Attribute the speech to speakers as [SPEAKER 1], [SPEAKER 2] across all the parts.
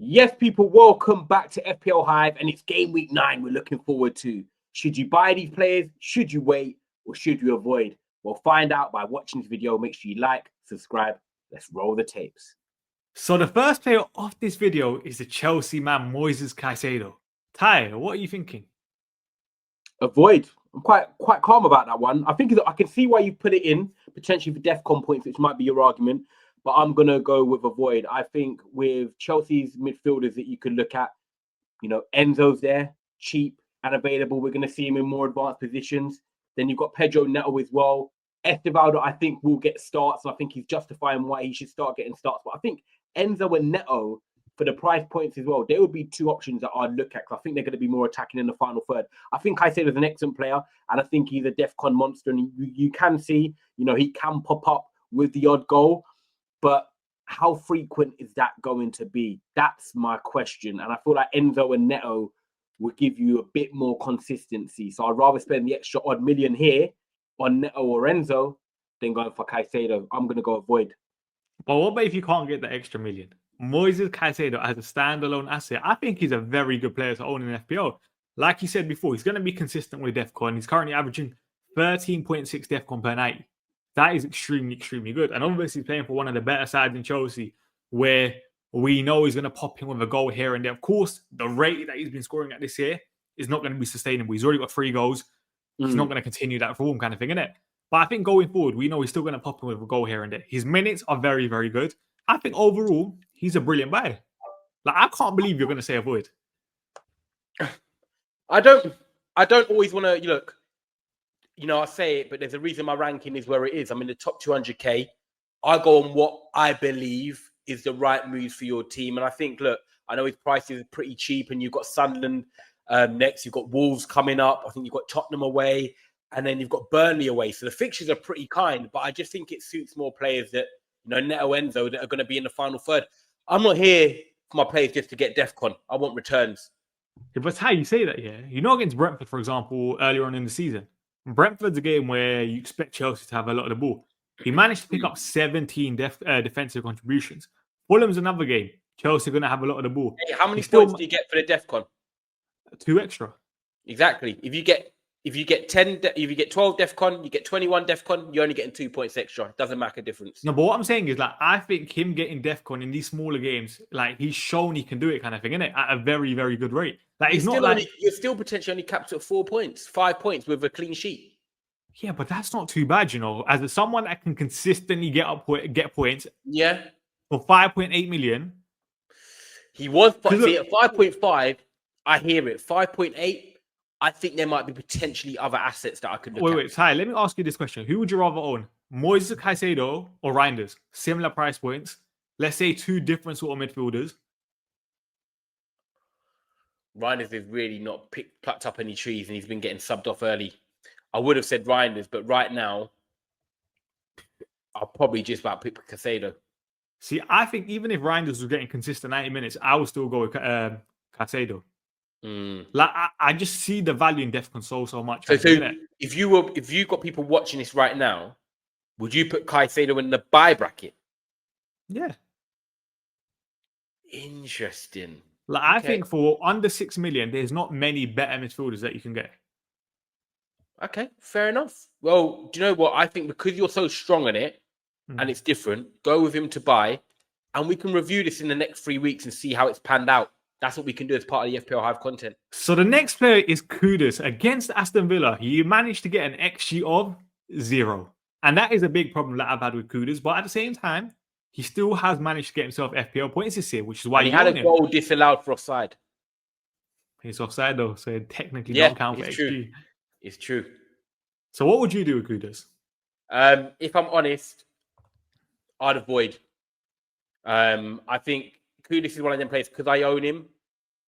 [SPEAKER 1] Yes, people, welcome back to FPL Hive, and it's game week 9 we're looking forward to. Should you buy these players? Should you wait? Or should you avoid? We'll find out by watching this video. Make sure you like, subscribe. Let's roll the tapes.
[SPEAKER 2] So the first player of this video is the Chelsea man, Moises Caicedo. Ty, what are you thinking?
[SPEAKER 1] Avoid. I'm quite calm about that one. I think I can see why you put it in, potentially for DEFCON points, which might be your argument. But I'm going to go with avoid. I think with Chelsea's midfielders that you could look at, Enzo's there, cheap and available. We're going to see him in more advanced positions. Then you've got Pedro Neto as well. Estevaldo, I think, will get starts. I think he's justifying why he should start getting starts. But I think Enzo and Neto, for the price points as well, there would be two options that I'd look at because I think they're going to be more attacking in the final third. I think Caicedo is an excellent player, and I think he's a DEFCON monster. And you can see, he can pop up with the odd goal. But how frequent is that going to be? That's my question. And I feel like Enzo and Neto would give you a bit more consistency. So I'd rather spend the extra odd million here on Neto or Enzo than going for Caicedo. I'm going to go avoid.
[SPEAKER 2] But what about if you can't get the extra million? Moises Caicedo as a standalone asset, I think he's a very good player to own in FPL. Like you said before, he's going to be consistent with DEFCON. He's currently averaging 13.6 DEFCON per night. That is extremely, extremely good. And obviously he's playing for one of the better sides in Chelsea, where we know he's going to pop in with a goal here and there. Of course, the rate that he's been scoring at this year is not going to be sustainable. He's already got 3 goals. He's not going to continue that form kind of thing, innit? But I think going forward, we know he's still going to pop in with a goal here and there. His minutes are very, very good. I think overall, he's a brilliant buy. I can't believe you're going to say avoid.
[SPEAKER 1] I don't always want to look. I say it, but there's a reason my ranking is where it is. I'm in the top 200k. I go on what I believe is the right move for your team. And I think, look, I know his prices are pretty cheap, and you've got Sunderland next. You've got Wolves coming up. I think you've got Tottenham away, and then you've got Burnley away. So the fixtures are pretty kind, but I just think it suits more players that, Neto, Enzo, that are going to be in the final third. I'm not here for my players just to get DEFCON. I want returns.
[SPEAKER 2] If that's how you say that, yeah. Against Brentford, for example, earlier on in the season, Brentford's a game where you expect Chelsea to have a lot of the ball. He managed to pick up 17 defensive contributions. Fulham's another game. Chelsea are going to have a lot of the ball.
[SPEAKER 1] Hey, how many points do you get for the DEFCON?
[SPEAKER 2] 2 extra.
[SPEAKER 1] Exactly. If you get 12 DEFCON, you get 21 DEFCON, you're only getting 2 points extra. It doesn't make a difference.
[SPEAKER 2] No, but what I'm saying is, I think him getting DEFCON in these smaller games, he's shown he can do it kind of thing, innit? At a very, very good rate.
[SPEAKER 1] You're still potentially only capped at 4 points, 5 points with a clean sheet.
[SPEAKER 2] Yeah, but that's not too bad, As someone that can consistently get points.
[SPEAKER 1] Yeah.
[SPEAKER 2] For 5.8 million.
[SPEAKER 1] He was at 5.5. I hear it. 5.8. I think there might be potentially other assets that I could look at.
[SPEAKER 2] Wait, Ty, let me ask you this question. Who would you rather own? Moises Caicedo or Reinders? Similar price points. Let's say 2 different sort of midfielders.
[SPEAKER 1] Reinders is really not plucked up any trees, and he's been getting subbed off early. I would have said Reinders, but right now, I'll probably just about pick Caicedo.
[SPEAKER 2] See, I think even if Reinders was getting consistent 90 minutes, I would still go with Caicedo. I just see the value in DEFCON so much.
[SPEAKER 1] So if you got people watching this right now, would you put Caicedo in the buy bracket?
[SPEAKER 2] Yeah.
[SPEAKER 1] Interesting.
[SPEAKER 2] I think for under 6 million, there's not many better midfielders that you can get.
[SPEAKER 1] Okay, fair enough. Well, do you know what? I think because you're so strong on it and it's different, go with him to buy, and we can review this in the next 3 weeks and see how it's panned out. That's what we can do as part of the FPL Hive content.
[SPEAKER 2] So the next player is Kudus against Aston Villa. He managed to get an XG of 0. And that is a big problem that I've had with Kudus. But at the same time, he still has managed to get himself FPL points this year, which is why
[SPEAKER 1] he had a goal disallowed for offside.
[SPEAKER 2] He's offside though, so it technically don't count for XG.
[SPEAKER 1] It's true.
[SPEAKER 2] So what would you do with Kudus?
[SPEAKER 1] If I'm honest, I'd avoid. I think Kudus is one of them players because I own him.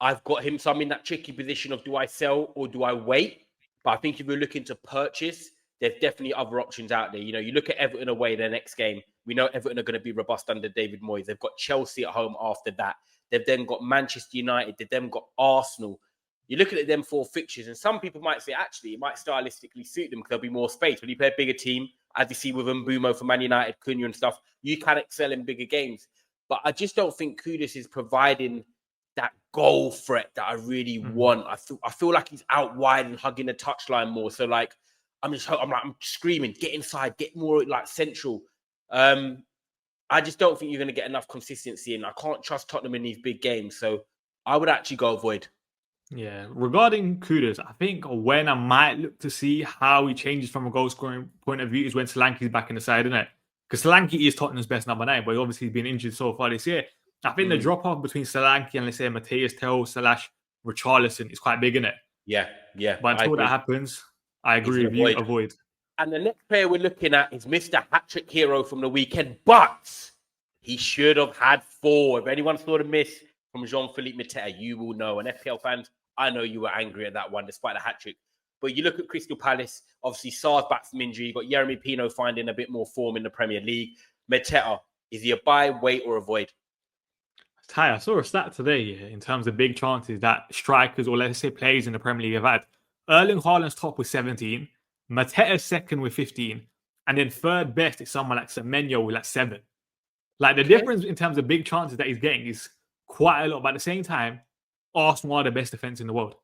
[SPEAKER 1] I've got him, so I'm in that tricky position of do I sell or do I wait? But I think if you're looking to purchase, there's definitely other options out there. You look at Everton away their next game. We know Everton are going to be robust under David Moyes. They've got Chelsea at home after that. They've then got Manchester United. They've then got Arsenal. You're looking at them 4 fixtures, and some people might say, actually, it might stylistically suit them because there'll be more space. When you play a bigger team, as you see with Mbuemo for Man United, Cunha and stuff, you can excel in bigger games. But I just don't think Kudus is providing goal threat that I really want. I feel like he's out wide and hugging the touchline more. So like, I'm screaming, get inside, get more like central. I just don't think you're going to get enough consistency, and I can't trust Tottenham in these big games. So I would actually go avoid.
[SPEAKER 2] Yeah, regarding Kudus, I think when I might look to see how he changes from a goal scoring point of view is when Solanke's back in the side, isn't it? Because Solanke is Tottenham's best number 9, but he's obviously been injured so far this year. I think the drop off between Solanke and, let's say, Mateus Tel / Richarlison is quite big, isn't it?
[SPEAKER 1] Yeah.
[SPEAKER 2] But until that happens, I agree with you, avoid.
[SPEAKER 1] And the next player we're looking at is Mr. Hat-trick hero from the weekend, but he should have had 4. If anyone saw the miss from Jean-Philippe Mateta, you will know. And FPL fans, I know you were angry at that one, despite the hat-trick. But you look at Crystal Palace, obviously Sarr's back from injury. You've got Jeremy Pino finding a bit more form in the Premier League. Mateta, is he a buy, wait, or avoid?
[SPEAKER 2] Ty, I saw a stat today in terms of big chances that strikers, or let's say players in the Premier League have had. Erling Haaland's top with 17. Mateta's second with 15. And then third best is someone like Semenyo with like 7. Like the difference in terms of big chances that he's getting is quite a lot. But at the same time, Arsenal are the best defense in the world.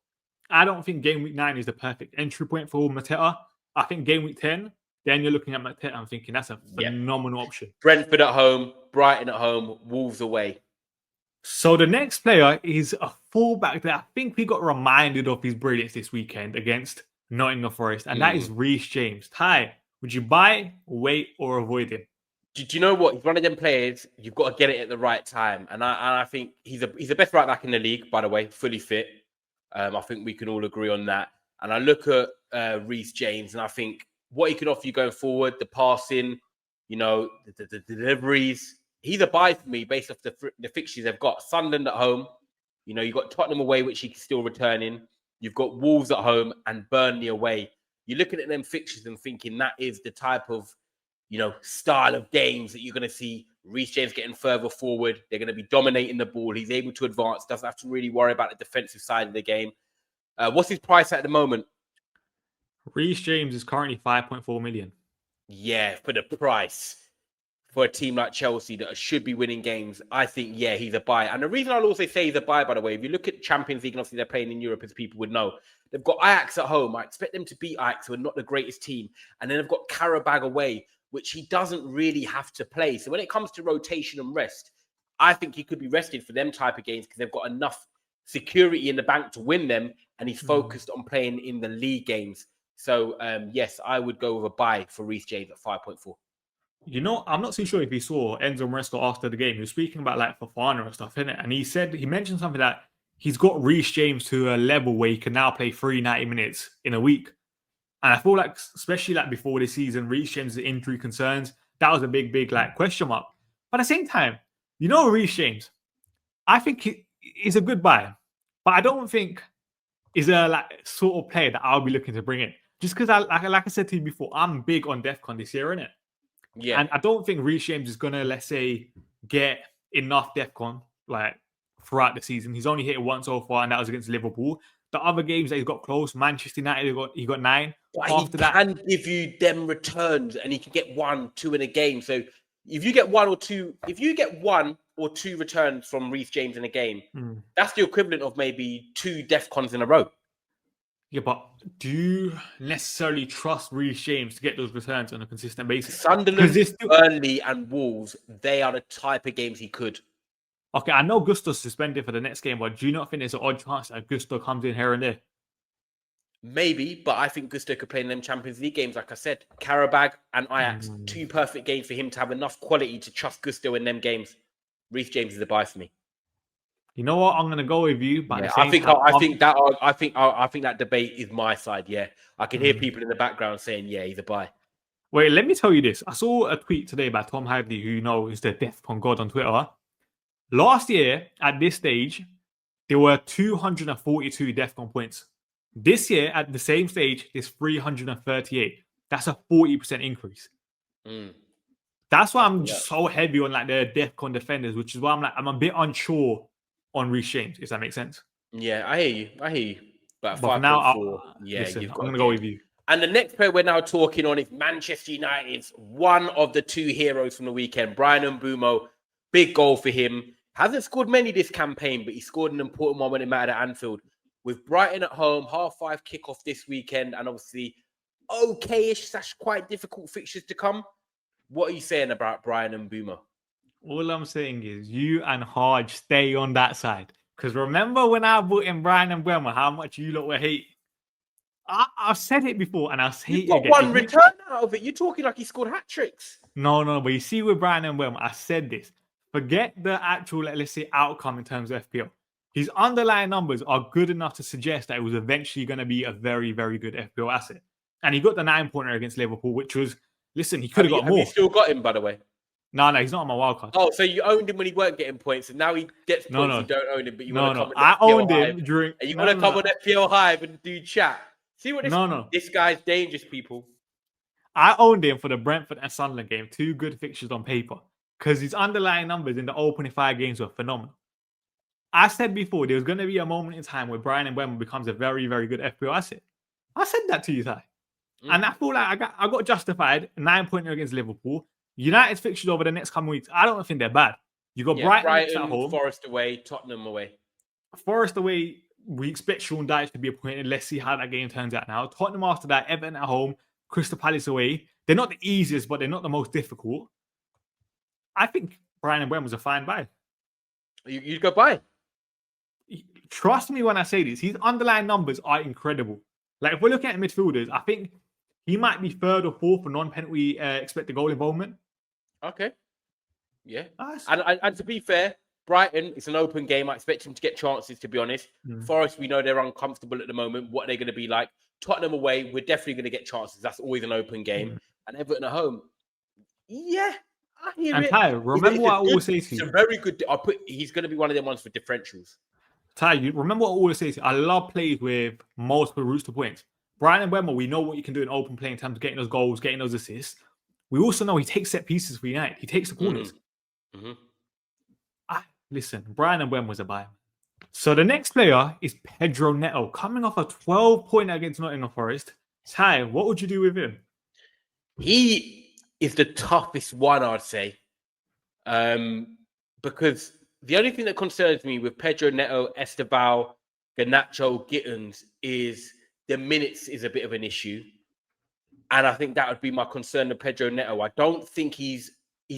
[SPEAKER 2] I don't think game week 9 is the perfect entry point for Mateta. I think game week 10, then you're looking at Mateta and thinking that's a phenomenal option.
[SPEAKER 1] Brentford at home, Brighton at home, Wolves away.
[SPEAKER 2] So the next player is a fullback that I think we got reminded of his brilliance this weekend against Nottingham Forest, and that is Reece James. Ty, would you buy, wait, or avoid him?
[SPEAKER 1] Do you know what? He's one of them players, you've got to get it at the right time. And I think he's the best right back in the league, by the way, fully fit. I think we can all agree on that. And I look at Reece James, and I think what he could offer you going forward, the passing, the deliveries. He's a buy for me based off the fixtures they've got. Sunderland at home. You've got Tottenham away, which he can still return in. You've got Wolves at home and Burnley away. You're looking at them fixtures and thinking that is the type of, style of games that you're going to see Reece James getting further forward. They're going to be dominating the ball. He's able to advance. Doesn't have to really worry about the defensive side of the game. What's his price at the moment?
[SPEAKER 2] Reece James is currently 5.4 million.
[SPEAKER 1] Yeah, for the price. For a team like Chelsea that should be winning games, I think, he's a buy. And the reason I'll also say he's a buy, by the way, if you look at Champions League, and obviously they're playing in Europe, as people would know, they've got Ajax at home. I expect them to beat Ajax, who are not the greatest team. And then they've got Karabag away, which he doesn't really have to play. So when it comes to rotation and rest, I think he could be rested for them type of games because they've got enough security in the bank to win them. And he's focused on playing in the league games. So, yes, I would go with a buy for Reece James at 5.4.
[SPEAKER 2] I'm not too sure if you saw Enzo Maresca after the game. He was speaking about like Fofana and stuff, innit? And he mentioned something that he's got Reece James to a level where he can now play 90 minutes in a week. And I feel like, especially like before this season, Reece James' injury concerns, that was a big like question mark. But at the same time, Reece James, I think he's a good buy, but I don't think he's a like sort of player that I'll be looking to bring in. Just because, like I said to you before, I'm big on DEFCON this year, innit? Yeah. And I don't think Reece James is going to, let's say, get enough DEFCON like throughout the season. He's only hit it once so far, and that was against Liverpool. The other games that he's got close, Manchester United, he got 9.
[SPEAKER 1] But after he can give you them returns, and he can get 1, 2 in a game. So if you get 1 or 2 returns from Reece James in a game, that's the equivalent of maybe 2 DEFCONs in a row.
[SPEAKER 2] Yeah, but do you necessarily trust Reece James to get those returns on a consistent basis?
[SPEAKER 1] Sunderland, Burnley, and Wolves, they are the type of games he could.
[SPEAKER 2] Okay, I know Gusto's suspended for the next game, but do you not think there's an odd chance that Gusto comes in here and there?
[SPEAKER 1] Maybe, but I think Gusto could play in them Champions League games, like I said. Karabag and Ajax, 2 perfect games for him to have enough quality to trust Gusto in them games. Reece James is a buy for me.
[SPEAKER 2] You know what? I'm going to go with you, but
[SPEAKER 1] I think that debate is my side. Yeah, I can hear people in the background saying, "Yeah, he's a buy."
[SPEAKER 2] Wait, let me tell you this. I saw a tweet today by Tom Hadley, who is the DEFCON god on Twitter. Last year, at this stage, there were 242 DEFCON points. This year, at the same stage, there's 338. That's a 40% increase. That's why I'm so heavy on like the DEFCON defenders, which is why I'm a bit unsure on Reece James, if that makes sense.
[SPEAKER 1] Yeah, I hear you. But
[SPEAKER 2] now,
[SPEAKER 1] I'm
[SPEAKER 2] going to go with you.
[SPEAKER 1] And the next player we're now talking on is Manchester United's one of the 2 heroes from the weekend, Brian Mbuemo. Big goal for him. Hasn't scored many this campaign, but he scored an important one when it mattered at Anfield. With Brighton at home, 5:30 kickoff this weekend, and obviously okay-ish / quite difficult fixtures to come. What are you saying about Brian and Mbuemo?
[SPEAKER 2] All I'm saying is you and Hodge stay on that side. Because remember when I brought in Brian and Mbuemo, how much you lot were hating? I've said it before and I'll say it again.
[SPEAKER 1] You've got one return out of it. You're talking like he scored hat tricks.
[SPEAKER 2] No, but you see with Brian and Mbuemo, I said this. Forget the actual, let's say, outcome in terms of FPL. His underlying numbers are good enough to suggest that it was eventually going to be a very, very good FPL asset. And he got the 9-pointer against Liverpool, which was, listen, he could have got more.
[SPEAKER 1] Have you still got him, by the way?
[SPEAKER 2] No, he's not on my wildcard.
[SPEAKER 1] Oh, so you owned him when he weren't getting points, and now he gets points.
[SPEAKER 2] No.
[SPEAKER 1] You don't own him, but you want to come on
[SPEAKER 2] I
[SPEAKER 1] FPL
[SPEAKER 2] owned
[SPEAKER 1] Hive,
[SPEAKER 2] him during.
[SPEAKER 1] And you want to come on FPL Hive and do chat. See what this guy's dangerous, people.
[SPEAKER 2] I owned him for the Brentford and Sunderland game. 2 good fixtures on paper. Because his underlying numbers in the opening 5 games were phenomenal. I said before, there was going to be a moment in time where Brian Mbuemo becomes a very, very good FPL asset. I said that to you, Ty. And I feel like I got justified. 9-pointer against Liverpool. United's fixtures over the next coming weeks, I don't think they're bad. You got Brighton at home.
[SPEAKER 1] Forest away, Tottenham away.
[SPEAKER 2] Forest away, we expect Sean Dyche to be appointed. Let's see how that game turns out now. Tottenham after that, Everton at home, Crystal Palace away. They're not the easiest, but they're not the most difficult. I think Brian Mbuemo was a fine buy.
[SPEAKER 1] You'd go buy.
[SPEAKER 2] Trust me when I say this. His underlying numbers are incredible. Like, if we're looking at midfielders, I think he might be 3rd or 4th for non-penalty expected goal involvement.
[SPEAKER 1] Okay. Yeah. And to be fair, Brighton, it's an open game. I expect him to get chances, to be honest. Forest, we know they're uncomfortable at the moment. What are they going to be like? Tottenham away, we're definitely going to get chances. That's always an open game. And Everton at home, yeah, I hear it.
[SPEAKER 2] Ty, remember what I always say to you?
[SPEAKER 1] It's a very good. He's going to be one of them ones for differentials.
[SPEAKER 2] Ty, you remember what I always say to you? I love plays with multiple routes to points. Brian Mbuemo, we know what you can do in open play in terms of getting those goals, getting those assists. We also know he takes set pieces for United. He takes the corners. Listen, Brian Mbuemo was a buy. So the next player is Pedro Neto, coming off a 12-pointer against Nottingham Forest. Ty, what would you do with him?
[SPEAKER 1] He is the toughest one, I'd say. Because the only thing that concerns me with Pedro Neto, Esteval, Garnacho, Gittins is the minutes is a bit of an issue. And I think that would be my concern with Pedro Neto. I don't think he's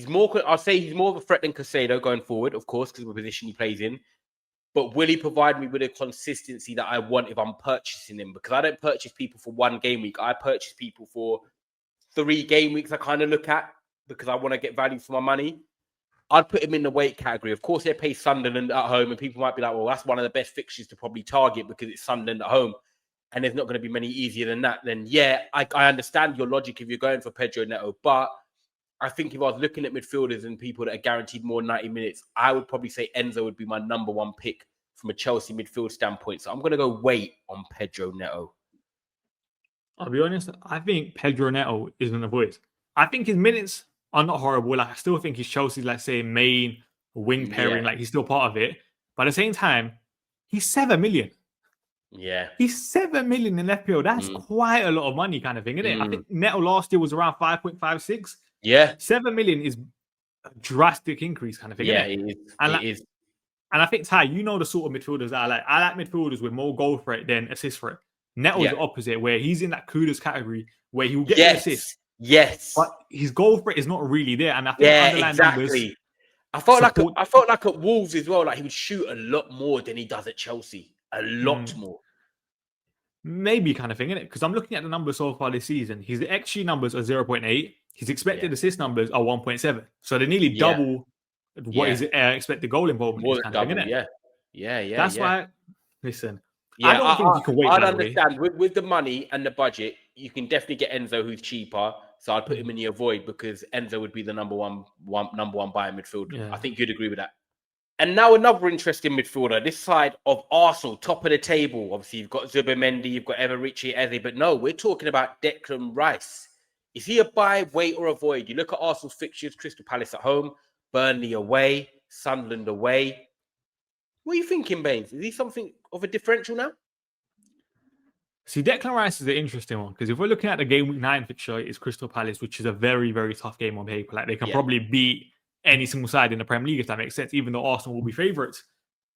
[SPEAKER 1] more, I'll say he's more of a threat than Caicedo going forward, of course, because of the position he plays in. But will he provide me with a consistency that I want if I'm purchasing him? Because I don't purchase people for 1 game week. I purchase people for 3 game weeks I kind of look at because I want to get value for my money. I'd put him in the weight category. Of course, they play Sunderland at home, and people might be like, well, that's one of the best fixtures to probably target because it's Sunderland at home. And there's not going to be many easier than that. Then, yeah, I understand your logic if you're going for Pedro Neto. But I think if I was looking at midfielders and people that are guaranteed more than 90 minutes, I would probably say Enzo would be my number 1 pick from a Chelsea midfield standpoint. So I'm going to go wait on Pedro Neto.
[SPEAKER 2] I'll be honest, I think Pedro Neto is an avoid. I think his minutes are not horrible. Like, I still think he's Chelsea's, let's say, main wing pairing. Like, he's still part of it. But at the same time, he's 7 million.
[SPEAKER 1] Yeah.
[SPEAKER 2] He's 7 million in FPL. That's quite a lot of money kind of thing, isn't it? I think Neto last year was around 5.56.
[SPEAKER 1] Yeah.
[SPEAKER 2] 7 million is a drastic increase kind of thing, isn't it?
[SPEAKER 1] It is.
[SPEAKER 2] And I think, Ty, you know the sort of midfielders that I like. I like midfielders with more goal threat than assist threat. Neto's the opposite, where he's in that Kudus category, where he will get the assist.
[SPEAKER 1] Yes.
[SPEAKER 2] But his goal threat is not really there. And I think underlying numbers...
[SPEAKER 1] I felt like at Wolves as well, like he would shoot a lot more than he does at Chelsea. A lot more.
[SPEAKER 2] Maybe kind of thing, isn't it? Because I'm looking at the numbers so far this season. His XG numbers are 0.8. His expected assist numbers are 1.7. So they're nearly double what his expected goal involvement
[SPEAKER 1] more
[SPEAKER 2] is kind of thing, isn't it?
[SPEAKER 1] Yeah.
[SPEAKER 2] That's why, listen, I don't think you can wait.
[SPEAKER 1] I'd understand. With the money and the budget, you can definitely get Enzo, who's cheaper. So I'd put him in the avoid because Enzo would be the number one buy in midfield. Yeah. I think you'd agree with that. And now another interesting midfielder, this side of Arsenal, top of the table. Obviously, you've got Zubimendi, you've got Everett Eze, but no, we're talking about Declan Rice. Is he a buy, wait, or avoid? You look at Arsenal's fixtures, Crystal Palace at home, Burnley away, Sunderland away. What are you thinking, Baines? Is he something of a differential now?
[SPEAKER 2] See, Declan Rice is an interesting one because if we're looking at the Gameweek 9 fixture, it's Crystal Palace, which is a very, very tough game on paper. Like, they can probably beat any single side in the Premier League, if that makes sense, even though Arsenal will be favourites.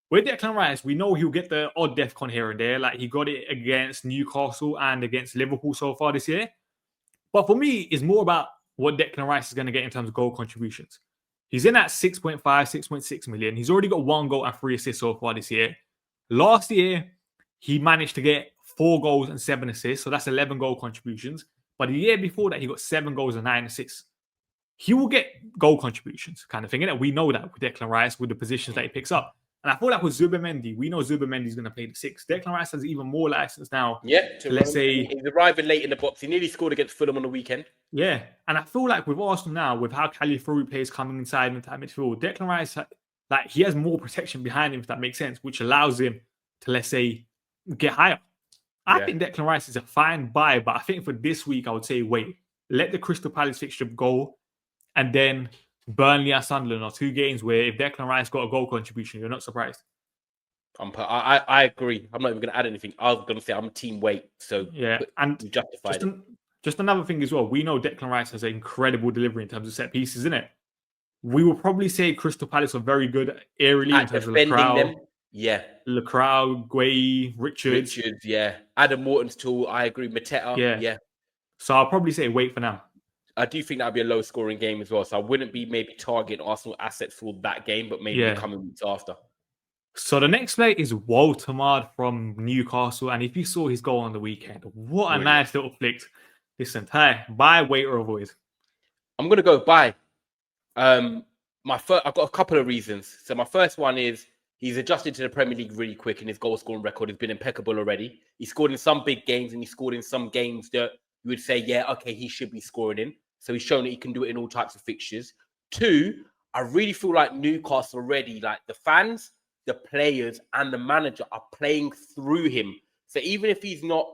[SPEAKER 2] With Declan Rice, we know he'll get the odd DEFCON here and there. Like he got it against Newcastle and against Liverpool so far this year. But for me, it's more about what Declan Rice is going to get in terms of goal contributions. He's in at 6.5, 6.6 million. He's already got 1 goal and 3 assists so far this year. Last year, he managed to get 4 goals and 7 assists. So that's 11 goal contributions. But the year before that, he got 7 goals and 9 assists. He will get goal contributions kind of thing. And we know that with Declan Rice, with the positions that he picks up. And I feel like with Zubimendi, we know Zubimendi's going to play the 6. Declan Rice has even more license now.
[SPEAKER 1] Yeah,
[SPEAKER 2] let's say
[SPEAKER 1] he's arriving late in the box. He nearly scored against Fulham on the weekend.
[SPEAKER 2] Yeah, and I feel like with Arsenal now, with how Califury plays coming inside into that midfield, Declan Rice, like he has more protection behind him, if that makes sense, which allows him to, let's say, get higher. I think Declan Rice is a fine buy, but I think for this week, I would say wait. Let the Crystal Palace fixture go, and then Burnley and Sunderland are 2 games where if Declan Rice got a goal contribution, you're not surprised.
[SPEAKER 1] I agree. I'm not even going to add anything. I was going to say I'm team weight. So
[SPEAKER 2] yeah, and
[SPEAKER 1] justified.
[SPEAKER 2] Just another thing as well. We know Declan Rice has an incredible delivery in terms of set pieces, isn't it? We will probably say Crystal Palace are very good aerially in terms of Lacroix.
[SPEAKER 1] Yeah.
[SPEAKER 2] Lacroix, Gueye, Richards.
[SPEAKER 1] Yeah. Adam Morton's tool. I agree. Mateta. Yeah.
[SPEAKER 2] So I'll probably say wait for now.
[SPEAKER 1] I do think that'll be a low scoring game as well. So I wouldn't be maybe targeting Arsenal assets for that game, but maybe the coming weeks after.
[SPEAKER 2] So the next play is Woltemade from Newcastle. And if you saw his goal on the weekend, what a nice little flick. Listen, buy, wait, or avoid.
[SPEAKER 1] I'm going to go buy. I've got a couple of reasons. So my first one is he's adjusted to the Premier League really quick and his goal scoring record has been impeccable already. He scored in some big games and he scored in some games that you would say, yeah, okay, he should be scoring in. So he's shown that he can do it in all types of fixtures. 2, I really feel like Newcastle already, like the fans, the players and the manager are playing through him. So even if he's not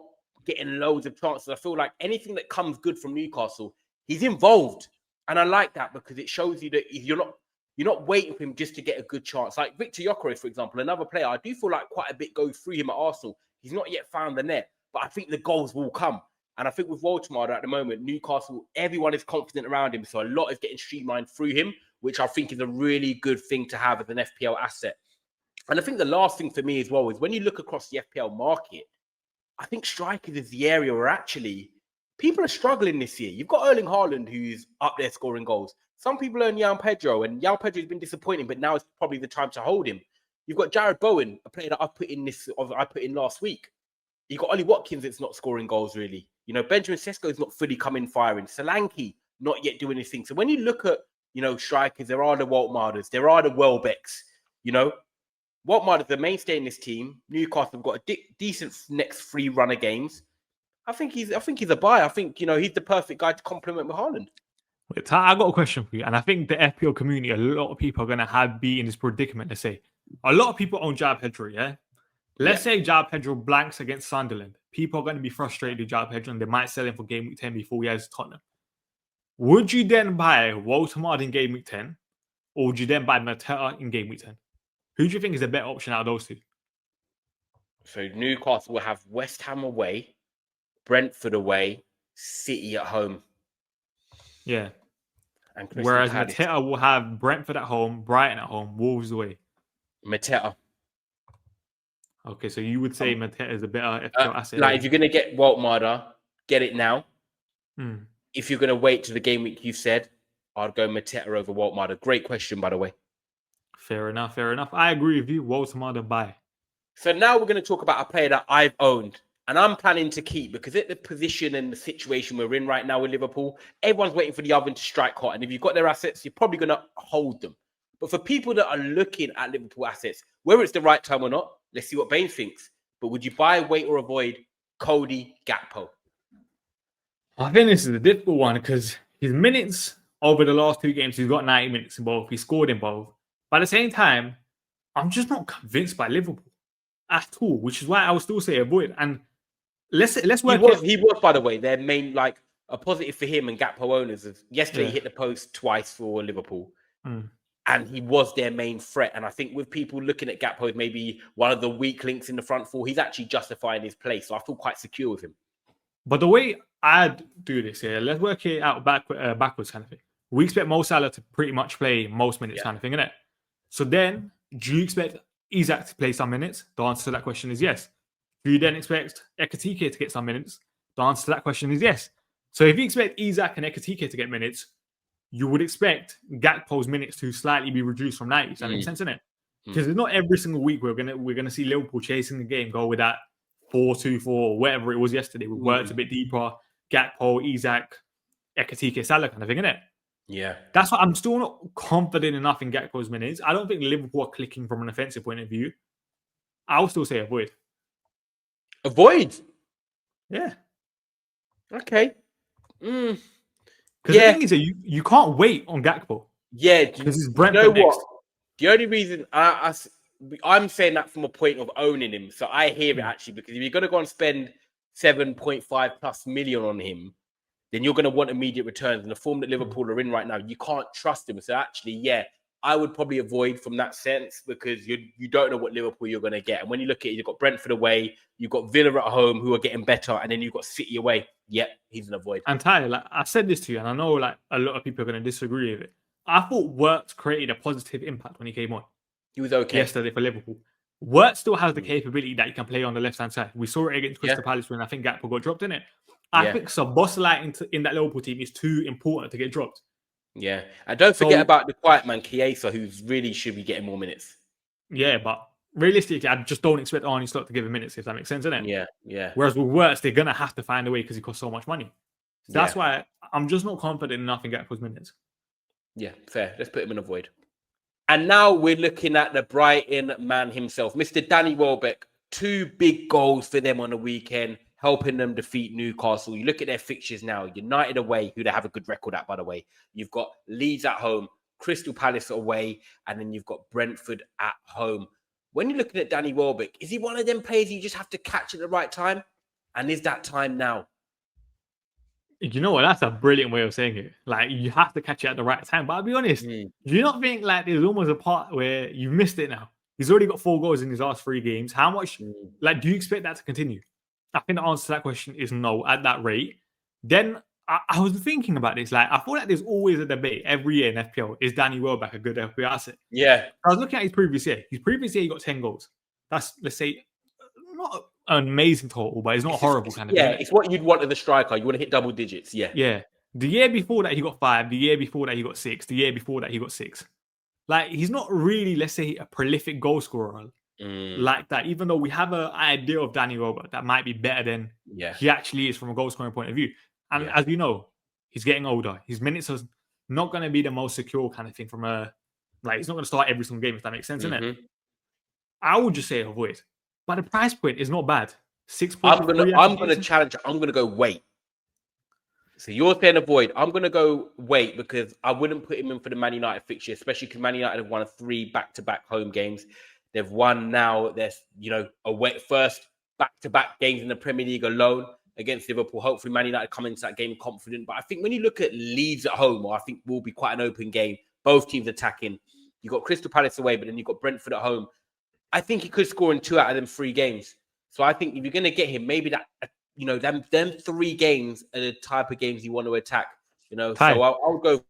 [SPEAKER 1] getting loads of chances, I feel like anything that comes good from Newcastle, he's involved. And I like that because it shows you that you're not waiting for him just to get a good chance. Like Victor Gyökeres, for example, another player, I do feel like quite a bit goes through him at Arsenal. He's not yet found the net, but I think the goals will come. And I think with Woltemade at the moment, Newcastle, everyone is confident around him. So a lot is getting streamlined through him, which I think is a really good thing to have as an FPL asset. And I think the last thing for me as well is when you look across the FPL market, I think strikers is the area where actually people are struggling this year. You've got Erling Haaland, who's up there scoring goals. Some people own João Pedro, and João Pedro has been disappointing, but now is probably the time to hold him. You've got Jared Bowen, a player that I put in last week. You've got Ollie Watkins that's not scoring goals, really. You know, Benjamin Sesko is not fully coming firing. Solanke, not yet doing anything. So when you look at, strikers, there are the Woltemades, there are the Welbecks, Woltemade is the mainstay in this team. Newcastle have got a decent next 3 runner games. I think he's a buy. I think, he's the perfect guy to complement with Haaland.
[SPEAKER 2] Wait, I got a question for you. And I think the FPL community, a lot of people are going to be in this predicament. Let's say a lot of people own João Pedro, yeah? Let's say João Pedro blanks against Sunderland. People are going to be frustrated with João Pedro and they might sell him for game week 10 before he has Tottenham. Would you then buy Woltemade in game week 10? Or would you then buy Mateta in game week 10? Who do you think is a better option out of those 2?
[SPEAKER 1] So Newcastle will have West Ham away, Brentford away, City at home.
[SPEAKER 2] Yeah. And whereas Mateta will have Brentford at home, Brighton at home, Wolves away.
[SPEAKER 1] Mateta.
[SPEAKER 2] Okay, so you would say Mateta is a better FPL asset.
[SPEAKER 1] Like if you're going to get Woltemade, get it now. If you're going to wait to the game week you said, I'd go Mateta over Woltemade. Great question, by the way.
[SPEAKER 2] Fair enough. I agree with you. Woltemade buy.
[SPEAKER 1] So now we're going to talk about a player that I've owned and I'm planning to keep because at the position and the situation we're in right now with Liverpool, everyone's waiting for the oven to strike hot. And if you've got their assets, you're probably going to hold them. But for people that are looking at Liverpool assets, whether it's the right time or not, let's see what Bain thinks. But would you buy, wait, or avoid Cody Gakpo?
[SPEAKER 2] I think this is a difficult one because his minutes over the last 2 games, he's got 90 minutes in both. He scored in both. But at the same time, I'm just not convinced by Liverpool at all, which is why I would still say avoid. And let's work.
[SPEAKER 1] He was, by the way, their main, like, a positive for him and Gakpo owners. Yesterday, he hit the post twice for Liverpool. And he was their main threat. And I think with people looking at Gakpo as maybe one of the weak links in the front 4, he's actually justifying his place. So I feel quite secure with him.
[SPEAKER 2] But the way I'd do this here, let's work it out backwards kind of thing. we expect Mo Salah to pretty much play most minutes,
[SPEAKER 1] Yeah.
[SPEAKER 2] kind of thing, innit? So then, do you expect Isaac to play some minutes? The answer to that question is yes. Do you then expect Ekatike to get some minutes? The answer to that question is yes. So if you expect Isaac and Ekatike to get minutes, you would expect Gakpo's minutes to slightly be reduced from 90. Does that make sense, innit? Because it's not every single week we're gonna see Liverpool chasing the game, go with that 4-2-4 or whatever it was yesterday. We worked a bit deeper. Gakpo, Isaac, Ekatike, Salah kind of thing, innit?
[SPEAKER 1] Yeah.
[SPEAKER 2] That's why I'm still not confident enough in Gakpo's minutes. I don't think Liverpool are clicking from an offensive point of view. I'll still say avoid.
[SPEAKER 1] Avoid?
[SPEAKER 2] Yeah.
[SPEAKER 1] Okay.
[SPEAKER 2] Because the thing is that you can't wait on Gakpo.
[SPEAKER 1] Yeah.
[SPEAKER 2] Because it's
[SPEAKER 1] Brentford
[SPEAKER 2] Brentford next.
[SPEAKER 1] what? The only reason I'm saying that from a point of owning him. So I hear it actually, because if you're going to go and spend 7.5+ million on him, then you're going to want immediate returns. And the form that Liverpool are in right now, you can't trust him. So actually, yeah, I would probably avoid from that sense, because you don't know what Liverpool you're going to get. And when you look at it, you've got Brentford away, you've got Villa at home who are getting better, and then you've got City away. Yeah, he's an avoid.
[SPEAKER 2] And Ty, like I said this to you, and I know like a lot of people are going to disagree with it. I thought Wirtz created a positive impact when he came on.
[SPEAKER 1] He was okay
[SPEAKER 2] yesterday for Liverpool. Wirtz still has the capability that he can play on the left-hand side. We saw it against Crystal Palace when I think Gakpo got dropped in it. I think Szoboszlai in that Liverpool team is too important to get dropped.
[SPEAKER 1] Yeah. And don't forget about the quiet man, Caicedo, who really should be getting more minutes.
[SPEAKER 2] Yeah, but realistically, I just don't expect Arne Slot to give him minutes, if that makes sense, innit?
[SPEAKER 1] Yeah, yeah.
[SPEAKER 2] Whereas with Wirtz, they're going to have to find a way because he costs so much money. So that's why I'm just not confident enough in Gakpo's minutes.
[SPEAKER 1] Yeah, fair. Let's put him in a void. And now we're looking at the Brighton man himself, Mr. Danny Welbeck. 2 big goals for them on the weekend, helping them defeat Newcastle. You look at their fixtures now. United away, who they have a good record at, by the way. You've got Leeds at home, Crystal Palace away, and then you've got Brentford at home. When you're looking at Danny Welbeck, is he one of them players you just have to catch at the right time? And is that time now?
[SPEAKER 2] You know what? That's a brilliant way of saying it. Like, you have to catch it at the right time. But I'll be honest, do you not think like there's almost a part where you missed it now? He's already got 4 goals in his last 3 games. How much, like, do you expect that to continue? I think the answer to that question is no at that rate. Then I was thinking about this. Like, I feel like there's always a debate every year in FPL. Is Danny Welbeck a good FPL asset?
[SPEAKER 1] Yeah.
[SPEAKER 2] I was looking at his previous year. His previous year, he got 10 goals. That's, let's say, not an amazing total, but it's not horrible kind of thing.
[SPEAKER 1] Yeah, it's what you'd want as a striker. You want to hit double digits. Yeah.
[SPEAKER 2] Yeah. The year before that, he got 5. The year before that, he got 6. The year before that, he got 6. Like, he's not really, let's say, a prolific goal scorer like that, even though we have an idea of Danny Welbeck that might be better than he actually is from a goal scoring point of view. And as you know, he's getting older. His minutes are not going to be the most secure kind of thing from a, like, he's not going to start every single game, if that makes sense, innit? I would just say avoid. But the price point is not bad. 6.3.
[SPEAKER 1] I'm gonna challenge. I'm gonna go wait. So you're saying avoid. I'm gonna go wait, because I wouldn't put him in for the Man United fixture, especially because Man United have won 3 back-to-back home games. They've won now. There's away first back-to-back games in the Premier League alone against Liverpool. Hopefully, Man United come into that game confident. But I think when you look at Leeds at home, I think will be quite an open game. Both teams attacking. You've got Crystal Palace away, but then you've got Brentford at home. I think he could score in 2 out of them 3 games. So I think if you're going to get him, maybe that, them 3 games are the type of games you want to attack, So I'll go.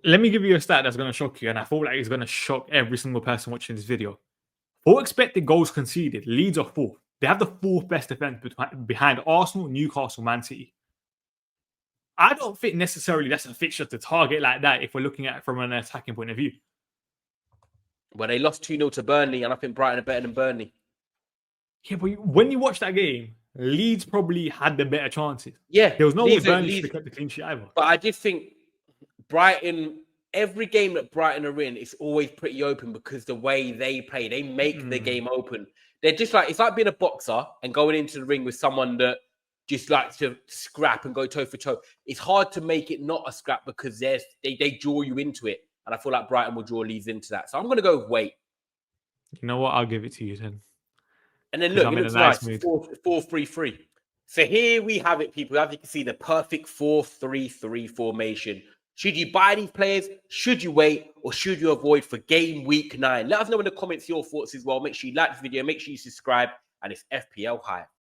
[SPEAKER 2] Let me give you a stat that's going to shock you, and I feel like it's going to shock every single person watching this video. For expected goals conceded, Leeds are 4th. They have the 4th best defense behind Arsenal, Newcastle, Man City. I don't think necessarily that's a fixture to target like that if we're looking at it from an attacking point of view.
[SPEAKER 1] Well, they lost 2-0 to Burnley, and I think Brighton are better than Burnley.
[SPEAKER 2] Yeah, but when you watch that game, Leeds probably had the better chances.
[SPEAKER 1] Yeah.
[SPEAKER 2] There was no way Burnley should have kept the clean sheet either.
[SPEAKER 1] But I just think Brighton, every game that Brighton are in, it's always pretty open because the way they play, they make the game open. They're just like, it's like being a boxer and going into the ring with someone that just likes to scrap and go toe for toe. It's hard to make it not a scrap because they draw you into it. And I feel like Brighton will draw Leeds into that. So I'm going to go wait.
[SPEAKER 2] You know what? I'll give it to you then.
[SPEAKER 1] And then look, it looks nice. 4-3-3. So here we have it, people. As you can see, the perfect 4-3-3 formation. Should you buy these players? Should you wait? Or should you avoid for game week 9? Let us know in the comments your thoughts as well. Make sure you like this video. Make sure you subscribe. And it's FPL Hype.